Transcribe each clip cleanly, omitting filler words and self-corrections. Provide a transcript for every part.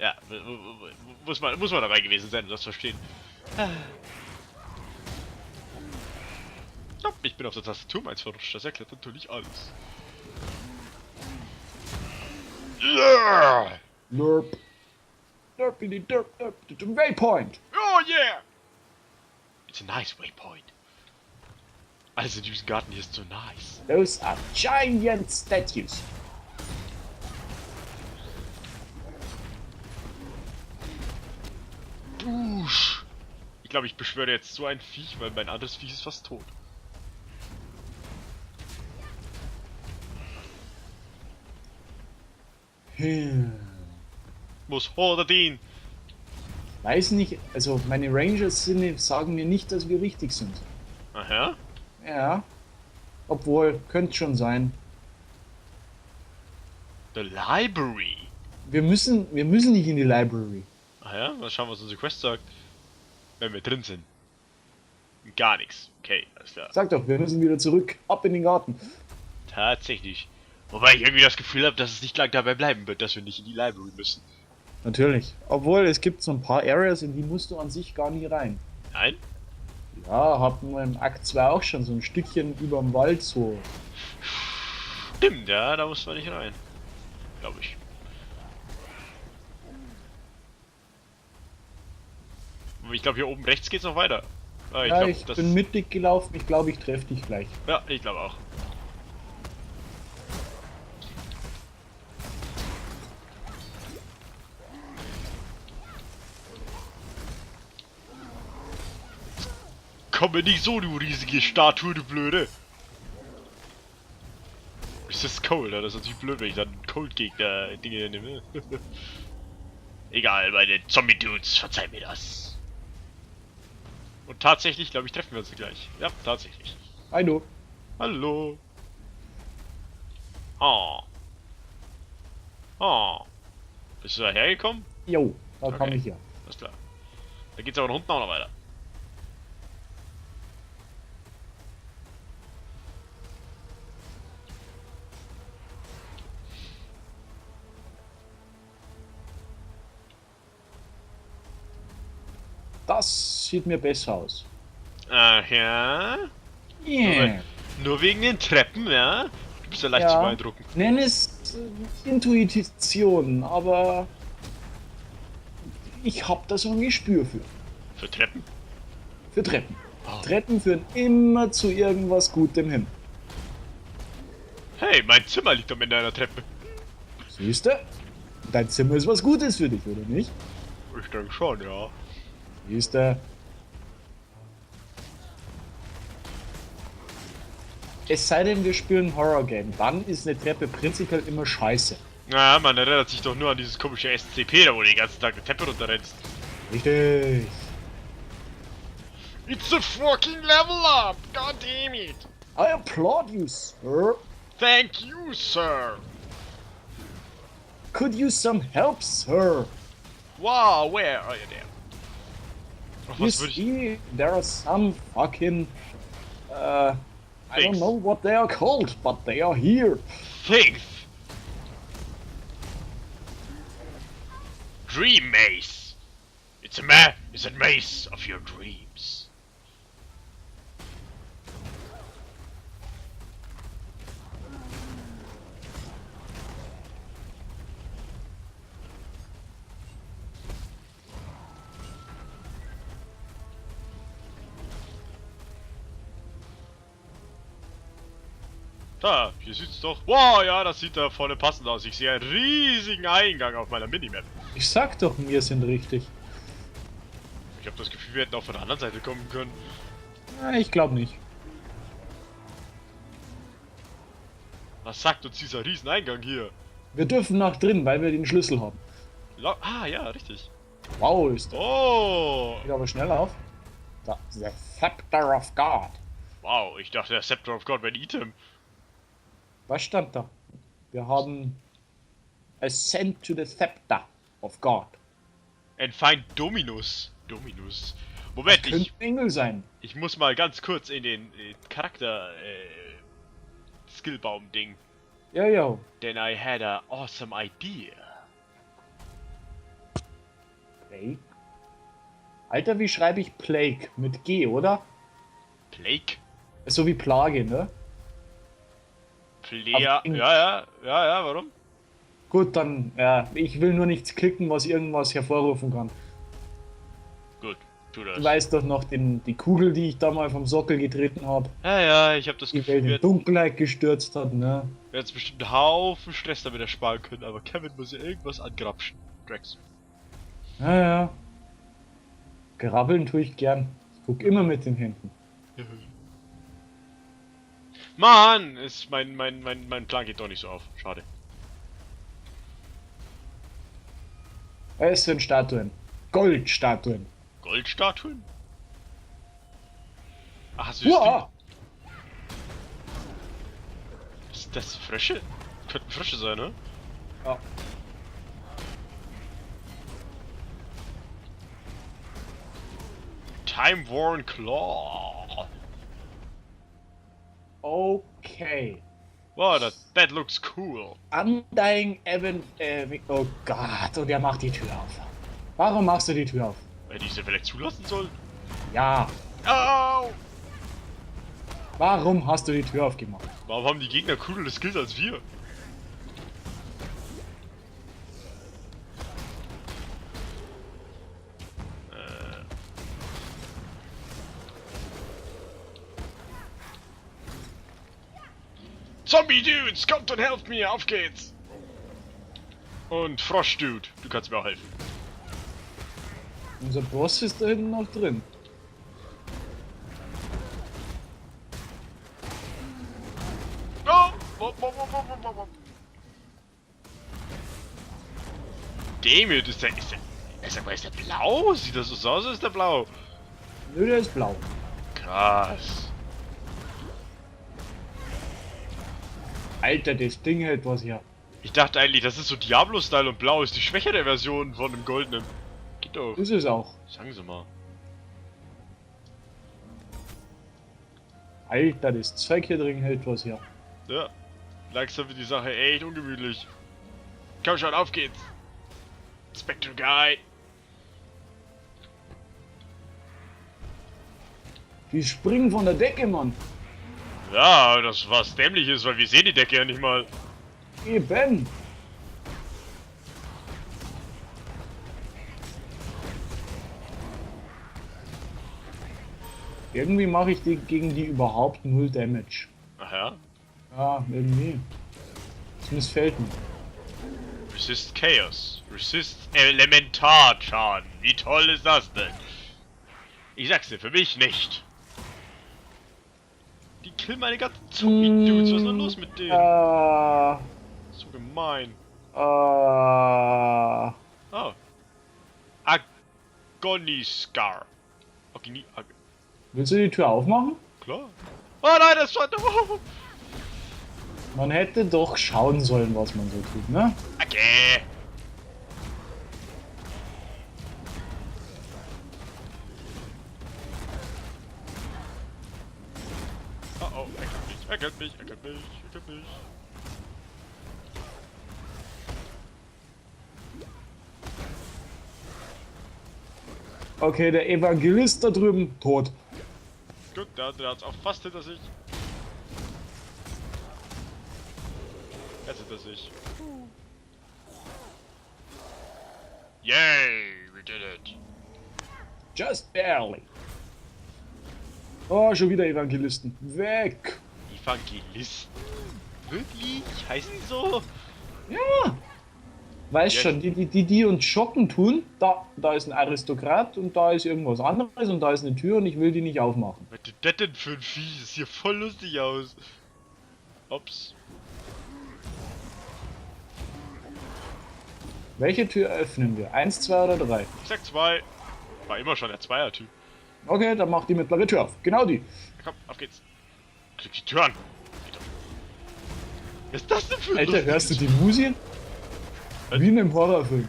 Ja, muss man dabei gewesen sein, um das zu verstehen. Stopp, ich bin auf der Tastatur meins verrutscht, das erklärt natürlich alles. Nerp. Derpity derp derp to the waypoint. Oh yeah! It's a nice waypoint. Alles in diesem Garten hier ist so nice. Those are giant statues. Busch! Ich glaube, ich beschwöre jetzt so ein Viech, weil mein anderes Viech ist fast tot. Muss Hordadin! Weiß nicht, also meine Rangers sagen mir nicht, dass wir richtig sind. Aha. Ja. Obwohl, könnte schon sein. The Library. Wir müssen nicht in die Library. Ach ja, mal schauen, was unsere Quest sagt. Wenn wir drin sind. Gar nichts. Okay, alles klar. Sag doch, wir müssen wieder zurück, ab in den Garten. Tatsächlich. Wobei ich irgendwie das Gefühl habe, dass es nicht lang dabei bleiben wird, dass wir nicht in die Library müssen. Natürlich. Obwohl, es gibt so ein paar Areas, in die musst du an sich gar nie rein. Nein? Ja, hatten wir im Akt 2 auch schon so ein Stückchen überm Wald so. Stimmt, ja, da muss man nicht rein. Glaube ich. Ich glaube, hier oben rechts geht's noch weiter. Ah, Ja, glaub, ich bin mittig gelaufen, ich glaube, ich treffe dich gleich. Ja, ich glaube auch. Komm mir nicht so, du riesige Statue, du Blöde! Ist das Cold, das ist natürlich blöd, wenn ich dann Cold-Gegner-Dinge nehme. Egal, meine Zombie-Dudes, verzeih mir das. Und tatsächlich, glaube ich, treffen wir uns gleich. Ja, tatsächlich. Hallo. Hallo. Oh. Oh. Bist du da hergekommen? Jo, da Okay. komme ich ja. Alles klar. Da geht's aber nach unten auch noch weiter. Das sieht mir besser aus. Ach ja? Yeah. Nur wegen den Treppen, ja? Du bist ja leicht zu beeindrucken. Nenn es Intuition, aber ich hab da so ein Gespür für. Für Treppen? Für Treppen. Oh. Treppen führen immer zu irgendwas Gutem hin. Hey, mein Zimmer liegt am Ende einer Treppe. Siehst du? Dein Zimmer ist was Gutes für dich, oder nicht? Ich denke schon, ja. Siehst du? Es sei denn, wir spielen Horror-Game. Dann ist eine Treppe prinzipiell immer scheiße. Na, man erinnert sich doch nur an dieses komische SCP, da wo du den ganzen Tag eine Treppe runterrennst. Richtig. It's a fucking level up! God damn it! I applaud you, sir. Thank you, sir! Could use some help, sir. Wow, where are you there? Ach, You was würde ich... see, there are some fucking... I don't Things. know what they are called, but they are here. Things! Dream maze! It's a maze of your dreams. Da, hier sieht's doch... Wow, ja, das sieht da vorne passend aus. Ich sehe einen riesigen Eingang auf meiner Minimap. Ich sag doch, wir sind richtig. Ich habe das Gefühl, wir hätten auch von der anderen Seite kommen können. Ich glaube nicht. Was sagt uns dieser riesen Eingang hier? Wir dürfen nach drin, weil wir den Schlüssel haben. Ah, ja, richtig. Wow, ist der. Oh! Geht aber schnell auf. Da, the Scepter of God. Wow, ich dachte, der Scepter of God wäre ein Item. Was stand da? Wir haben Ascend to the Scepter of God. And find Dominus. Dominus. Moment, Könnte ein Engel sein. ich muss mal ganz kurz in den Charakter Skillbaum-Ding. Ja, ja. Denn I had a awesome idea. Plague? Alter, wie schreibe ich Plague? Mit G, oder? Plague? So wie Plage, ne? Ja, ja, warum? Gut, dann, ja, ich will nur nichts klicken, was irgendwas hervorrufen kann. Gut, tu Du das. weißt doch noch die Kugel, die ich da mal vom Sockel getreten habe, Ja, ich hab das die Gefühl, Welt wir in Dunkelheit gestürzt hat, ne? werden jetzt bestimmt einen Haufen Stress damit ersparen können, aber Kevin muss ja irgendwas angrapschen. Drax. Ja, ja. Grabbeln tue ich gern. Ich guck immer mit den Händen. Mann, ist mein Plan geht doch nicht so auf. Schade. Es sind Statuen. Goldstatuen. Goldstatuen? Ach, süß. Uah! Ist das Frösche? Könnten Frösche sein, ne? Ja. Time-worn Claw. Okay. Wow, that looks cool. Undying Evan. Oh Gott, und er macht die Tür auf. Warum machst du die Tür auf? Weil die sie vielleicht zulassen soll? Ja. Au! Warum hast du die Tür aufgemacht? Warum haben die Gegner coolere Skills als wir? Zombie-Dudes, kommt und helft mir, auf geht's! Und Frosch-Dude, du kannst mir auch helfen. Unser Boss ist da hinten noch drin. Oh! Damit ist der ist der blau? Sieht das so aus, als ist der blau? Nö, der ist blau. Krass. Alter, das Ding hält was hier. Ich dachte eigentlich, das ist so Diablo-Style und blau ist die schwächere Version von dem goldenen. Geht doch. Ist es auch. Sagen Sie mal. Alter, das Zeug hier drin hält was hier. Ja. Langsam wird die Sache echt ungemütlich. Komm schon, auf geht's. Spectre Guy. Die springen von der Decke, Mann. Ja, das was dämlich ist, weil wir sehen die Decke ja nicht mal. Eben. Irgendwie mache ich gegen die überhaupt null Damage. Ach ja. Ja, irgendwie. Das missfällt mir. Resist Chaos. Resist Elementarschaden. Wie toll ist das denn? Ich sag's dir, für mich nicht. Die killen meine ganzen Zombie-Dudes. Was ist denn los mit denen? So gemein. Oh. Agoniscar. Willst du die Tür aufmachen? Klar. Oh nein, das stand. Oh. Man hätte doch schauen sollen, was man so tut, ne? Okay. Oh, er kennt mich. Okay, der Evangelist da drüben, tot. Gut, der andere hat's auch fast hinter sich. Er ist hinter sich. Yay, we did it. Just barely. Oh, schon wieder Evangelisten. Weg! Evangelisten? Wirklich? Heißen die so? Ja! Weißt Ja. schon, die uns schocken tun, da ist ein Aristokrat und da ist irgendwas anderes und da ist eine Tür und ich will die nicht aufmachen. Was ist das denn für ein Vieh? Das sieht hier voll lustig aus. Ups. Welche Tür öffnen wir? 1, 2 oder 3? Ich sag 2. War immer schon der Zweier-Typ. Okay, dann mach die mittlere Tür auf. Genau die. Ja, komm, auf geht's. Klick die Tür an. Geht doch. Was ist das denn für ein Alter, lustiges hörst du die Musik? Wie in einem Horrorfilm.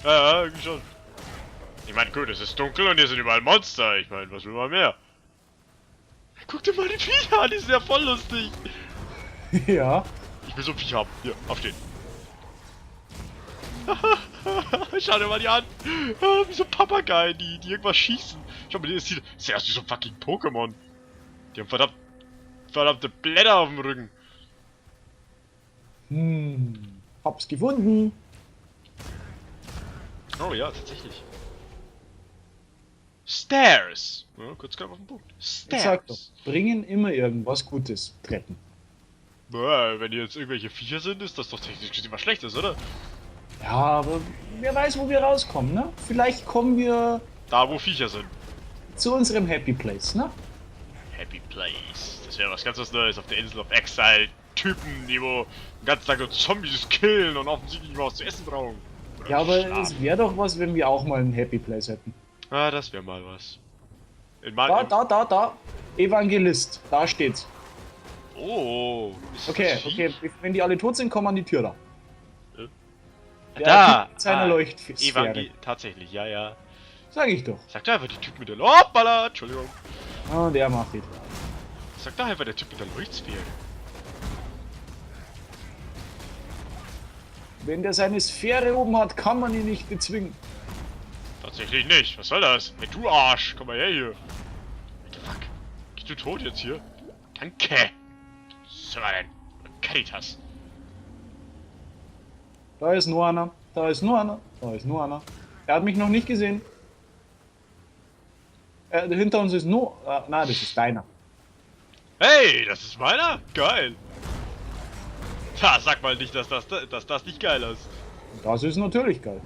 Ja, irgendwie schon. Ich meine, gut, es ist dunkel und hier sind überall Monster. Ich meine, was will man mehr? Guck dir mal die Viecher an, die sind ja voll lustig. Ja. Ich will so ein Viech haben. Hier, aufstehen. Schau dir mal die an. Wie so Papageien, die irgendwas schießen. Schau mal, das sieht aus wie so ein fucking Pokémon. Die haben verdammte Blätter auf dem Rücken. Hab's gefunden. Oh ja, tatsächlich. Stairs. Ja, kurz knapp auf den Punkt. Ich sag doch, Stairs. bringen immer irgendwas Gutes. Treppen. Boah, wenn hier jetzt irgendwelche Viecher sind, ist das doch technisch gesehen was Schlechtes, oder? Ja, aber wer weiß, wo wir rauskommen, ne? Vielleicht kommen wir Da, wo Viecher sind. zu unserem Happy Place, ne? Happy Place. Das wäre was ganz was Neues auf der Insel of Exile. Typen, die wo den ganzen Tag nur Zombies killen und offensichtlich nur was zu essen brauchen. Oder Ja, aber schlafen. es wäre doch was, wenn wir auch mal einen Happy Place hätten. Ah, das wäre mal was. Da. Evangelist. Da steht's. Oh. Ist Okay, das okay. Vieh? Wenn die alle tot sind, kommen an die Tür da. Der Da! Typ mit seiner Leuchtsphäre. Tatsächlich, ja. Sag ich doch. Sag doch einfach die Typ mit der Hoppala! Entschuldigung. Ah, der macht es. Sag doch einfach der Typ mit der Leuchtsphäre. Wenn der seine Sphäre oben hat, kann man ihn nicht bezwingen. Tatsächlich nicht. Was soll das? Hey, du Arsch! Komm mal her hier. What the fuck? Bist du tot jetzt hier? Danke! So war denn? Caritas. Da ist nur einer. Da ist nur einer. Da ist nur einer. Er hat mich noch nicht gesehen. Hinter uns ist nur... nein, das ist deiner. Hey, das ist meiner? Geil! Ha, sag mal nicht, dass das nicht geil ist. Das ist natürlich geil.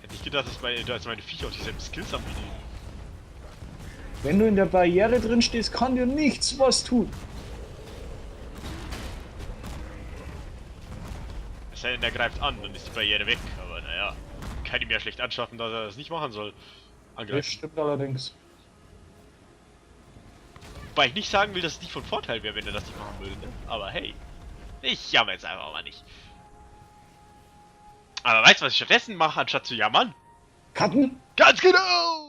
Hätte ich gedacht, dass meine Viecher auch dieselben Skills haben wie die. Wenn du in der Barriere drin stehst, kann dir nichts was tun. Es sei denn, der greift an, dann ist die Barriere weg. Aber naja, kann ihm ja schlecht anschaffen, dass er das nicht machen soll. Das Angreifen. stimmt allerdings. Wobei ich nicht sagen will, dass es nicht von Vorteil wäre, wenn er das nicht machen würde, ne? Aber hey, ich jammer jetzt einfach mal nicht. Aber weißt du, was ich stattdessen mache, anstatt zu jammern? Cutten? Ganz genau!